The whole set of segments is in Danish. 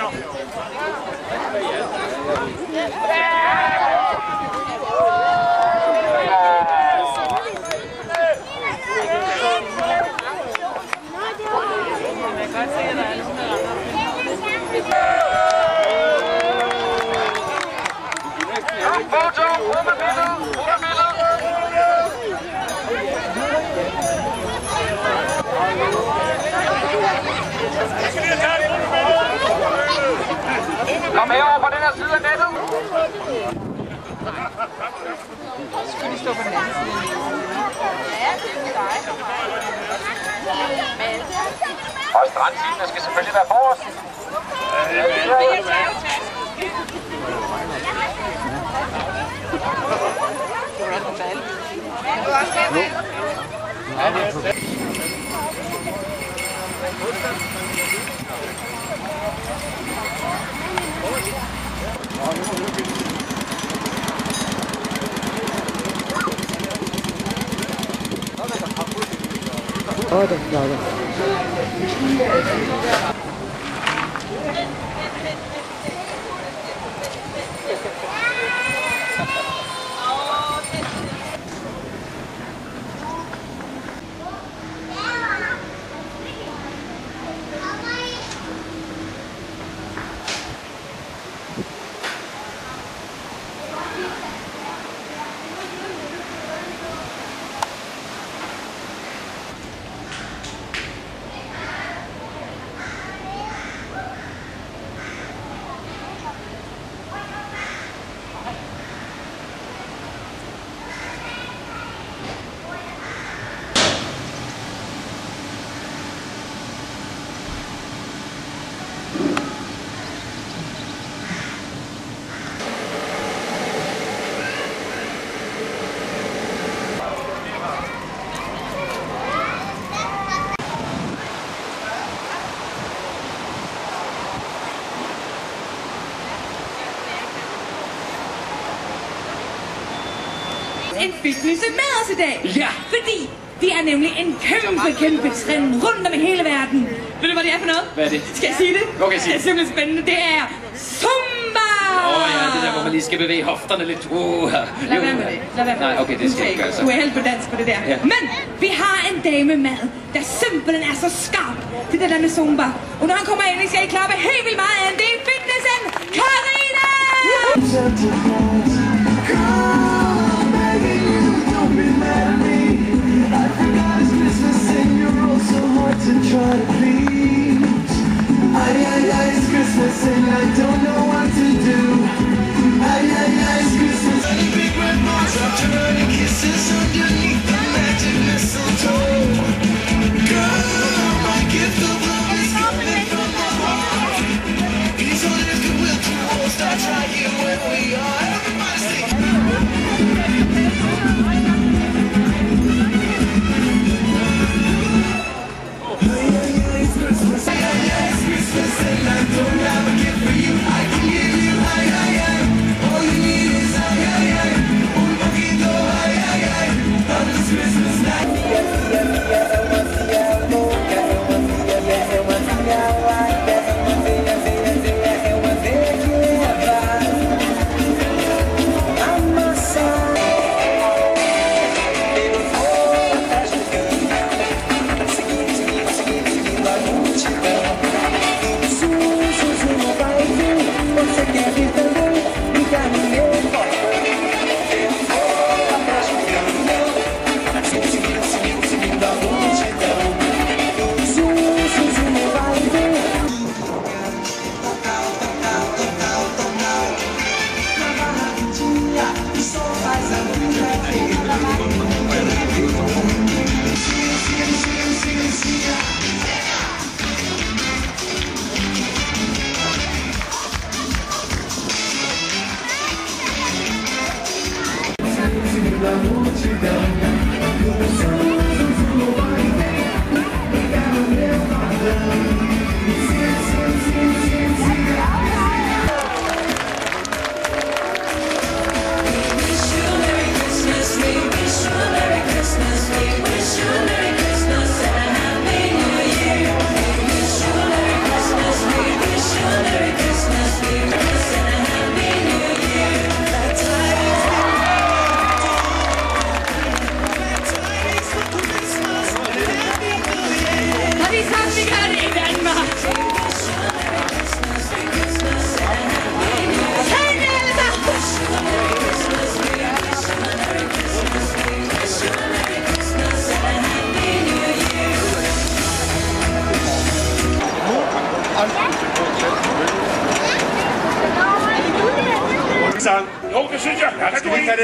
Kom herover på den her side af nettet. Skal vi stå på den anden side? Ja, det er dig. Og strandteamene skal selvfølgelig være forrest. En fitness med os i dag. Ja. Fordi vi er nemlig en kæmpe trend rundt om i hele verden. Ved du, hvad det er for noget? Hvad er det? Skal jeg sige det? Okay, sig det. Det er simpelthen spændende. Det er Zumba! Ja, det der, hvor man lige skal bevæge hofterne lidt. Lad være med det. Lad være med det. Nej, okay, det skal jeg ikke gøre så. Du er helt på dans på det der. Ja. Men vi har en dame med, der simpelthen er så skarp til det der med Zumba. Og når han kommer ind, skal I klappe helt vildt meget af. Det er fitnessen, Karina! To try to please. It's Christmas and I don't know what to do. It's Christmas and the big red balls are turning kisses underneath the magic mistletoe. Girl, my gift of love is coming from the heart. Peace on earth, goodwill to all. Start trying where we are. Everybody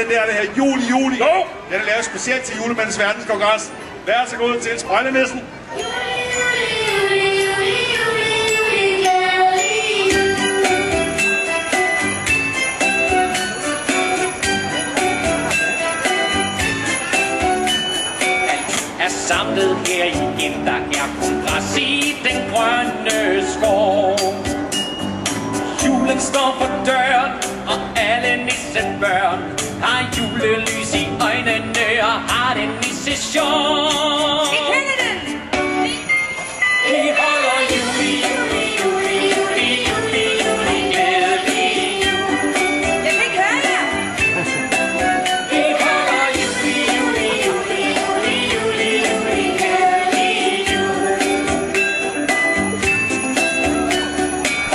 den der juli. Den er lavet specielt til julemandens verdenskongres. Vær så god til sprøjtenissen. Er samlet her igen, der er kun græs i den grønne skov. Julen står for døren, og alle nissebørn har julelys i øjnene og har den nisse sjov. Vi kender den! Vi holder juli, glædelig jul. Jeg vil ikke høre det! Vi holder juli, glædelig jul.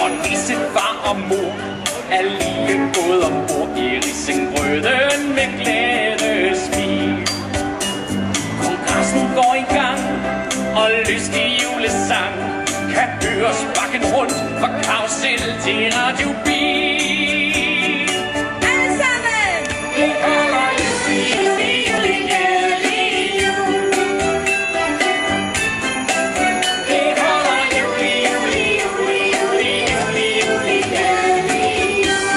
Og nissefar og mor er lige gået ombord i risengrøden med glædesmil. Kongressen går i gang, og lystig julesang kan høres bakken rundt fra karusel til radiobil. Alle sammen! Vi holder juli, glædelig jul. Vi holder juli, glædelig jul.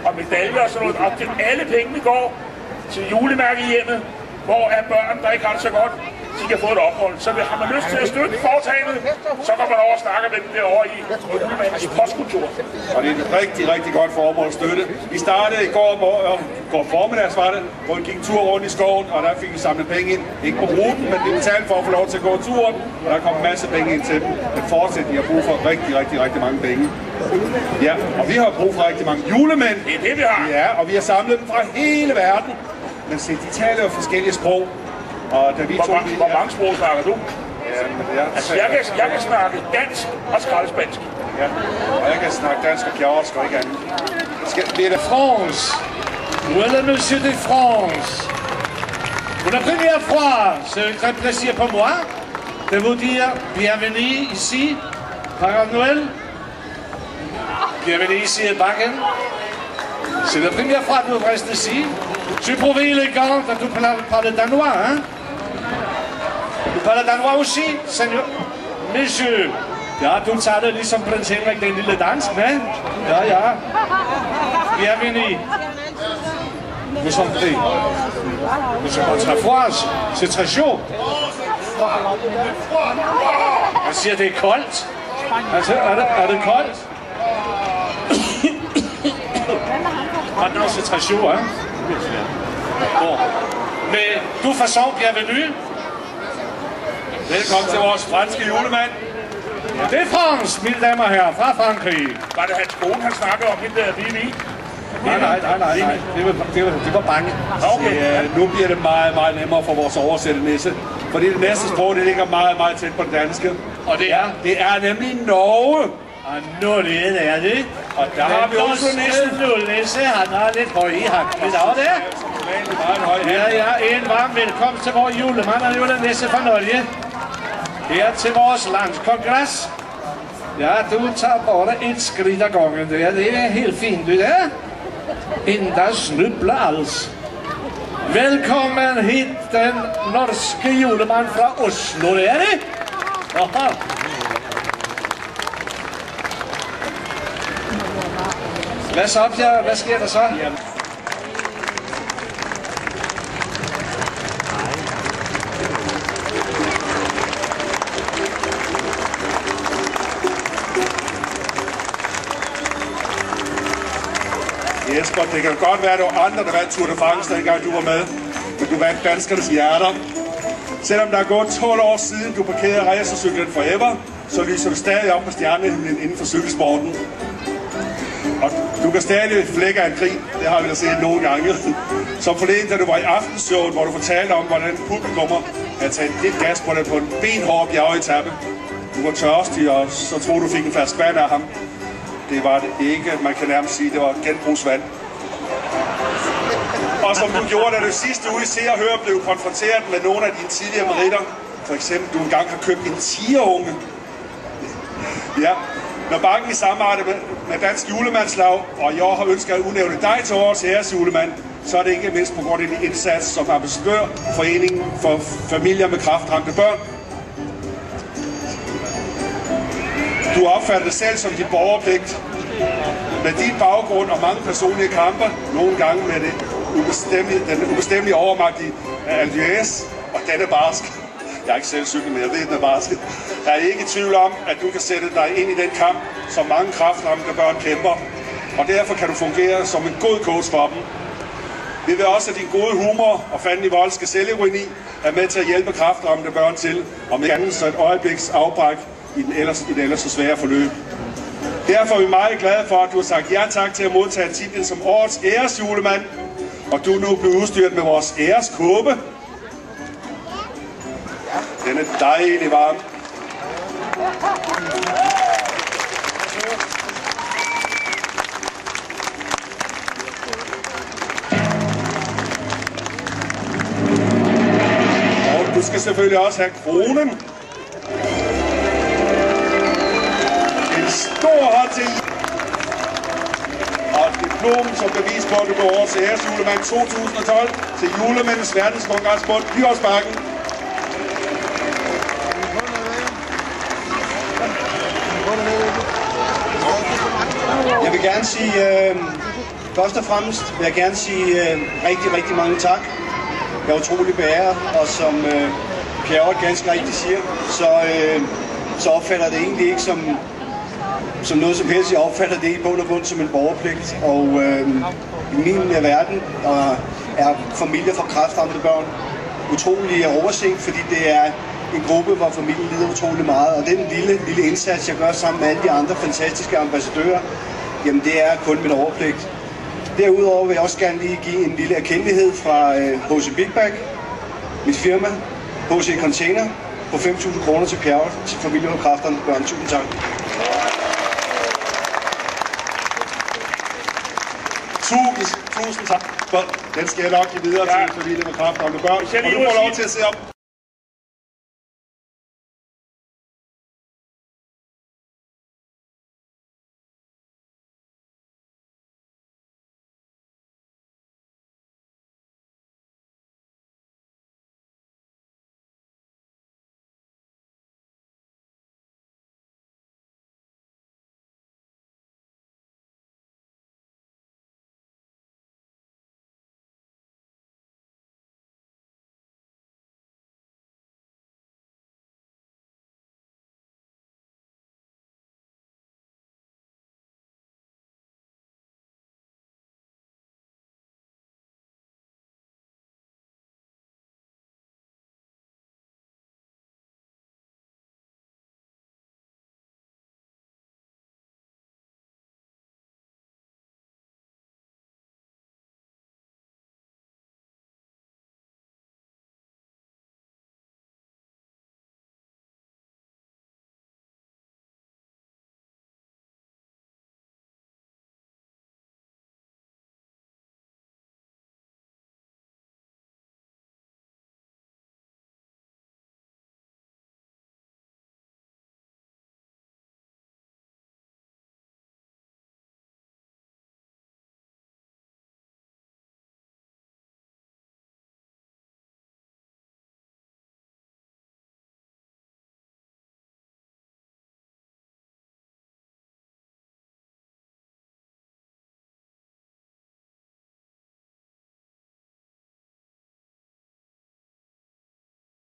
Og medaljer og sådan noget, og til alle pengene går til julemærkehjemmet, hvor er børn, der ikke har det så godt, de kan få et ophold. Så har man lyst til at støtte foretagendet, så går man over og snakker med dem derovre i julemandens postkontor. Og det er et rigtig godt formål at støtte. Vi startede i går formiddags var det, hvor vi gik en tur rundt i skoven, og der fik vi samlet penge ind. Ikke på ruten, men vi betalte for at få lov til at gå turen, og der kom en masse penge ind til dem. Men fortsat, de har brug for rigtig mange penge. Ja, og vi har brug for rigtig mange julemænd. Det er det, vi har. Ja, og vi har samlet dem fra hele verden. Men se, de taler jo forskellige sprog. Og da vi Hvor mange sprog snakker du? Ja, Altså, jeg kan snakke dansk og skraldespansk. Ja, og jeg kan snakke dansk og kjorsk og ikke andet. De France, voilà Monsieur de France. Pour la première fois, c'est un grand plaisir pour moi de vous dire bienvenue ici, Père Noël. Bienvenue ici à Bakken. C'est la première fois que vous restez ici. Je suis prouvé élégant que tu parles danois, hein? Du parler danois aussi, seigneur? Monsieur. Ja, du taler ligesom prins Henrik, den lille dansk, ne? Ja. Bienvenue. Nous sommes pris. Nous sommes très froids. C'est très chaud. Man siger, det er koldt. Altså, er det koldt? Maintenant, c'est très chaud, hein? Bon. Mais du façon, bienvenue. Velkommen til vores franske julemand. Det er France, mine damer og herrer, fra Frankrig. Var det hans kone, han snakkede om, hende der Vivi? Nej. Det var bange. Okay. Nu bliver det meget nemmere for vores oversætternisse. Fordi det næste sprog, det ligger meget tæt på det danske. Og det er? Det er nemlig Norge. Og Norge er det. Og der har vi også nissen. Nisse, han har lidt høj i hakken. Ved du det? Ja, en varm velkomst til vores julemand og julenisse fra Norge. Her til vores landskongres. Ja, du tager bare et skridt ad gangen. Det er helt fint, du det? Endda snubler alls. Velkommen hit, den norske julemand fra Oslo, det er det? Aha. Hvad så, Pierre? Hvad sker der så? Jesper, det kan godt være, at det var andre, der vandt Tour de France, dengang du var med. Men du vandt danskernes hjerter. Selvom der er gået 12 år siden, du parkerede racercyklen Forever, så lyser du stadig op på stjernehimlen inden for cykelsporten. Og du kan stadig flække af en krig, det har vi da set nogle gange. Som forleden, da du var i Aftenshowet, hvor du fortalte om, hvordan publikummer havde taget lidt gas på dig på en benhård bjergetappe. Du var tørstig, og så troede du fik en flaske vand af ham. Det var det ikke. Man kan nærmest sige, at det var genbrugsvand. Og som du gjorde, da du sidste uge i Se og Hør blev konfronteret med nogle af dine tidligere meritter. For eksempel, du engang har købt en tigerunge. Ja, når banken i samarbejde med Dansk Julemandslag, og jeg har ønsket at udnævne dig til årets æresjulemand, så er det ikke mindst på grund af din indsats som ambassadør for Foreningen for Familier med Kræftramte Børn. Du opfatter det selv som din borgerpligt. Med din baggrund og mange personlige kampe, nogle gange med den ubestemmelige overmagt i Alliés, og den er barsk. Jeg er ikke selv cyklet, men jeg ved, den er barsk. Jeg er ikke i tvivl om, at du kan sætte dig ind i den kamp, som mange kræftramte børn kæmper, og derfor kan du fungere som en god coach for dem. Vi vil også, at din gode humor og fandelig voldske selvironi er med til at hjælpe kræftramte børn til, om ikke andet så et øjebliks afbræk i det ellers så svære forløb. Derfor er vi meget glade for, at du har sagt ja tak til at modtage titlen som årets æresjulemand, og du nu bliver udstyret med vores æreskåbe. Den er dejlig varm. Og du skal selvfølgelig også have kronen. En stor hånd til. Og et diplom som bevis på, at du går over til æresjulemand 2012 til Julemændenes Verdenskongressbund Dyrsbakken. Jeg vil gerne sige, først og fremmest vil jeg gerne sige rigtig mange tak. Jeg er utrolig beæret, og som Pierre ganske rigtigt siger, så opfatter jeg det egentlig ikke som noget som helst. Jeg opfatter det i bund og grund som en borgerpligt, og i min verden er familier for kræftramte børn utrolig overset, fordi det er en gruppe, hvor familien lider utrolig meget, og den lille indsats, jeg gør sammen med alle de andre fantastiske ambassadører, jamen det er kun min overpligt. Derudover vil jeg også gerne lige give en lille erkendelighed fra HC Big Bag, mit firma, HC Container, på 5.000 kroner til Pierre, til familier med kræftramte børn. Tusind tak. Tusind tak. Den skal jeg nok give videre til familier med kræftramte børn, og du får lov til at se op.